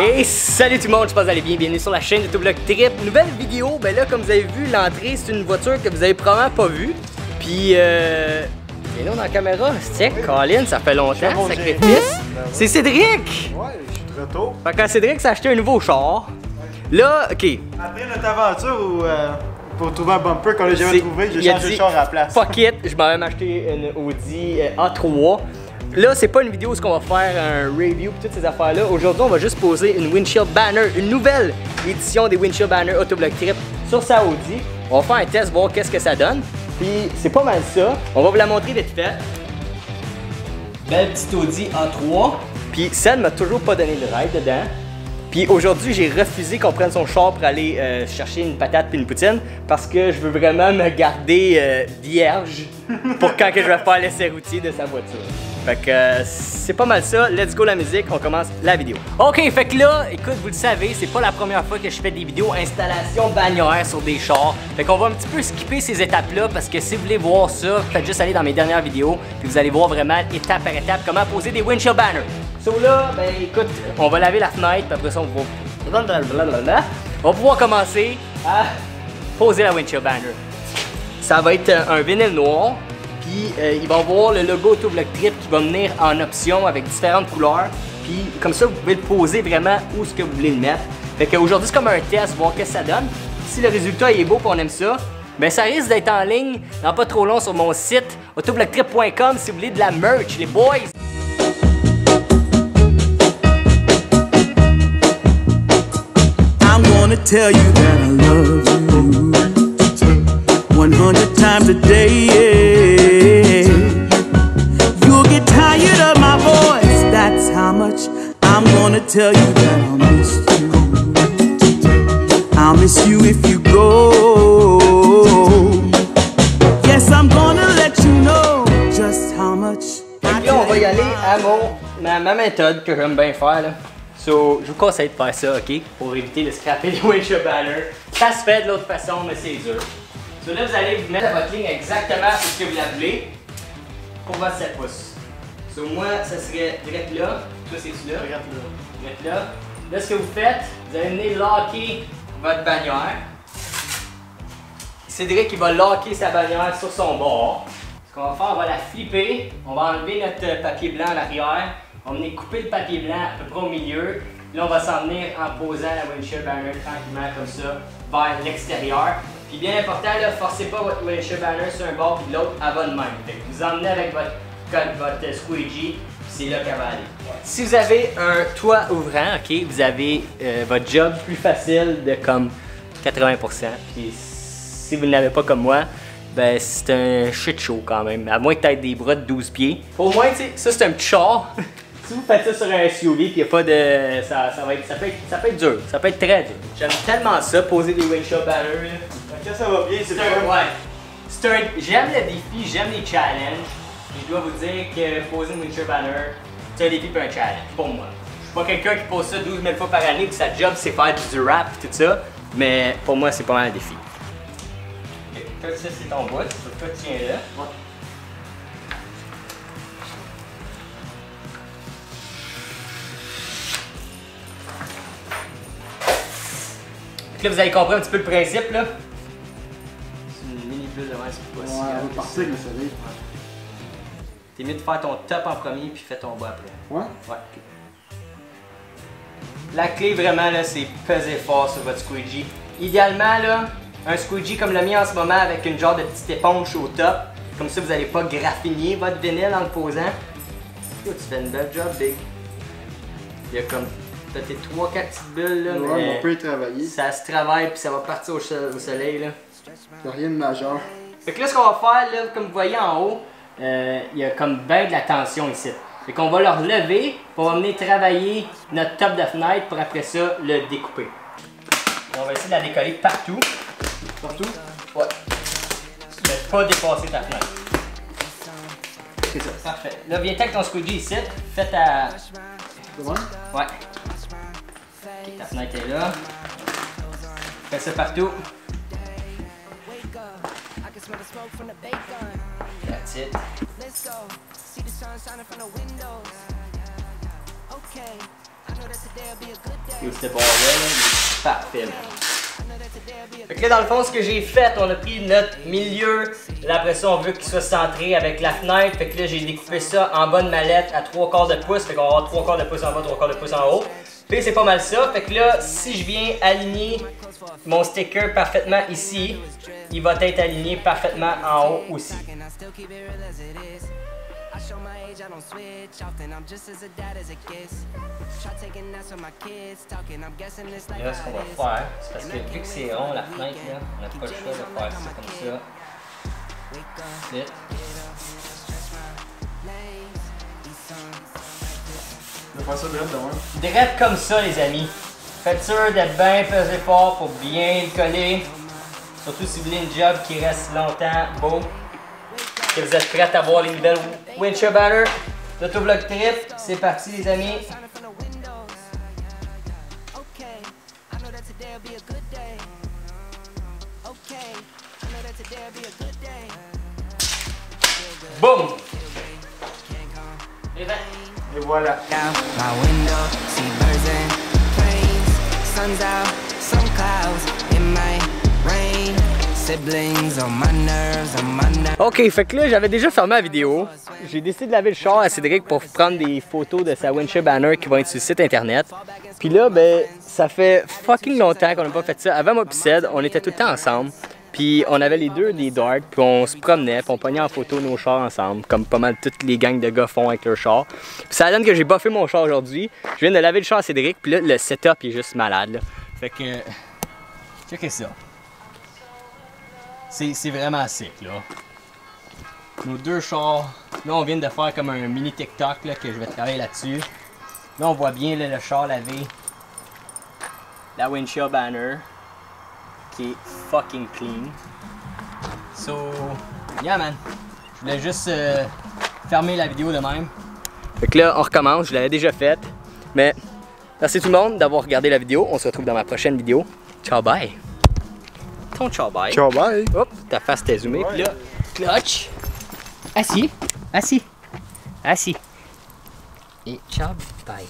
Et salut tout le monde, j'espère que vous allez bien, bienvenue sur la chaîne YouTube Vlog Trip. Nouvelle vidéo, ben là comme vous avez vu, l'entrée c'est une voiture que vous avez probablement pas vue. Puis et là dans la caméra, c'est Colin, ça fait longtemps, sacrifice. C'est Cédric! Ouais, je suis de retour. Fait que quand Cédric s'est acheté un nouveau char, là, ok. Après notre aventure pour trouver un bumper qu'on n'a jamais trouvé, j'ai changé de char à la place. Fuck it, je m'avais même acheté une Audi A3. Là, c'est pas une vidéo où on va faire un review et toutes ces affaires-là. Aujourd'hui, on va juste poser une windshield banner, une nouvelle édition des windshield banner Autovlog Trip sur sa Audi. On va faire un test, voir qu'est-ce que ça donne. Puis c'est pas mal ça. On va vous la montrer vite fait. Belle petite Audi A3. Puis Sen m'a toujours pas donné de ride dedans. Puis aujourd'hui, j'ai refusé qu'on prenne son char pour aller chercher une patate puis une poutine parce que je veux vraiment me garder vierge pour quand que je vais faire l'essai routier de sa voiture. Fait que c'est pas mal ça. Let's go la musique, on commence la vidéo. Ok, fait que là, écoute, vous le savez, c'est pas la première fois que je fais des vidéos installation bannière sur des chars. Fait qu'on va un petit peu skipper ces étapes-là parce que si vous voulez voir ça, faites juste aller dans mes dernières vidéos puis vous allez voir vraiment étape par étape comment poser des windshield banners. So là, ben écoute, on va laver la fenêtre, puis après ça, on va pouvoir commencer à poser la windshield banner. Ça va être un vinyle noir, puis il va y avoir le logo Autovlog Trip qui va venir en option avec différentes couleurs. Puis comme ça, vous pouvez le poser vraiment où est-ce que vous voulez le mettre. Fait qu'aujourd'hui, c'est comme un test, voir qu'est-ce que ça donne. Si le résultat est beau et on aime ça, ben ça risque d'être en ligne dans pas trop long sur mon site autovlogtrip.com si vous voulez de la merch, les boys. I'm gonna tell you that I love you 100 times a day. You'll get tired of my voice, that's how much I'm gonna tell you that I'll miss you. I'll miss you if you go. Yes, I'm gonna let you know just how much. Et là, on va y aller à ma méthode que j'aime bien faire là. So, je vous conseille de faire ça, ok? Pour éviter de scraper les windshield banners. Ça se fait de l'autre façon, mais c'est dur. So là, vous allez vous mettre votre ligne exactement où ce que vous la voulez pour votre 7 pouces. So moi, ça serait direct là. Toi, c'est-tu là? Direct là. Là, ce que vous faites, vous allez venir locker votre bannière. Cédric, il va locker sa bannière sur son bord. Ce qu'on va faire, on va la flipper. On va enlever notre papier blanc à l'arrière. On va venir couper le papier blanc à peu près au milieu. Là, on va s'en venir en posant la windshield banner tranquillement comme ça vers l'extérieur. Puis bien important, là, forcez pas votre windshield banner sur un bord puis l'autre, elle va de même. Fait que vous emmenez avec votre squeegee, c'est là qu'elle va aller. Si vous avez un toit ouvrant, ok, vous avez votre job plus facile de comme 80%. Puis si vous ne l'avez pas comme moi, ben c'est un shit show quand même. À moins que tu aies des bras de 12 pieds. Au moins, tu sais, ça c'est un petit char. Si vous faites ça sur un SUV, puis il n'y a pas de. Ça peut être dur. Ça peut être très dur. J'aime tellement ça, poser des windshield banners. Quand ça va bien, c'est ouais. J'aime le défi, j'aime les challenges. Et je dois vous dire que poser une windshield banner, c'est un défi et un challenge pour moi. Je suis pas quelqu'un qui pose ça 12 000 fois par année, puis sa job c'est faire du rap et tout ça. Mais pour moi, c'est pas mal un défi. Okay. Ça, c'est ton bout. Toi, tu tiens là. Ouais. Là, vous avez compris un petit peu le principe, là. C'est une mini bulle de verre, c'est pas si grave. On va partir avec le soleil. T'es mieux de faire ton top en premier puis fais ton bas après. Ouais? Ouais. La clé, vraiment, là, c'est peser fort sur votre squeegee. Idéalement, là, un squeegee comme le mien en ce moment avec une genre de petite éponge au top. Comme ça, vous n'allez pas graffiner votre vinyle en le posant. Oh, tu fais une belle job, Big. Il y a comme... T'as tes 3-4 petites bulles là, ouais, mais on peut y travailler. ça se travaille puis ça va partir au soleil là. C'est rien de majeur. Fait que là ce qu'on va faire là, comme vous voyez en haut, il y a comme ben de la tension ici. Fait qu'on va le relever, puis on va venir travailler notre top de fenêtre pour après ça le découper. Et on va essayer de la décoller partout. Partout? Ouais. Mais pas dépasser ta fenêtre. C'est ça. Parfait. Là viens avec ton squeegee ici, fais ta... C'est bon? Ouais. Okay, ta fenêtre est là. Fais ça partout. That's it. Et ce bord-là, il est parfait. Fait que là, dans le fond, ce que j'ai fait, on a pris notre milieu. Là, après ça, on veut qu'il soit centré avec la fenêtre. Fait que là, j'ai découpé ça en bas de mallette à 3/4 de pouce. Fait qu'on va avoir 3/4 de pouce en bas, 3/4 de pouce en haut. Puis c'est pas mal ça. Fait que là, si je viens aligner mon sticker parfaitement ici, il va être aligné parfaitement en haut aussi. Là, ce qu'on va faire, c'est parce que vu que c'est rond la fenêtre, là, on n'a pas le choix de faire ça comme ça. Vite. On va faire ça direct devant. Direct comme ça, les amis. Faites sûr d'être bien pesé fort pour bien le coller. Surtout si vous voulez une job qui reste longtemps, beau. Que vous êtes prêts à voir les nouvelles Windshield Banner d'Autovlog Trip. C'est parti, les amis. Boum! Et voilà. Ok, fait que là, j'avais déjà fermé la vidéo. J'ai décidé de laver le char à Cédric pour prendre des photos de sa Windshield Banner qui vont être sur le site internet. Puis là, ben, ça fait fucking longtemps qu'on n'a pas fait ça. Avant moi pis Ced, on était tout le temps ensemble. Puis on avait les deux des darts, puis on se promenait, puis on pognait en photo nos chars ensemble, comme pas mal toutes les gangs de gars font avec leur char. Puis ça donne que j'ai buffé mon char aujourd'hui. Je viens de laver le char à Cédric, puis là, le setup est juste malade, là. Fait que... checkez ça. C'est vraiment sick, là. Nos deux chars. Là, on vient de faire comme un mini TikTok, là, que je vais travailler là-dessus. Là, on voit bien, là, le char lavé. La Windshield Banner. Qui est fucking clean. So, yeah man. Je voulais juste fermer la vidéo de même. Fait que là, on recommence, je l'avais déjà faite. Mais merci tout le monde d'avoir regardé la vidéo. On se retrouve dans ma prochaine vidéo. Ciao bye. Ton ciao bye. Ciao bye. Hop, ta face t'est zoomée. Puis là, clutch. Assis. Assis. Assis. Et ciao bye.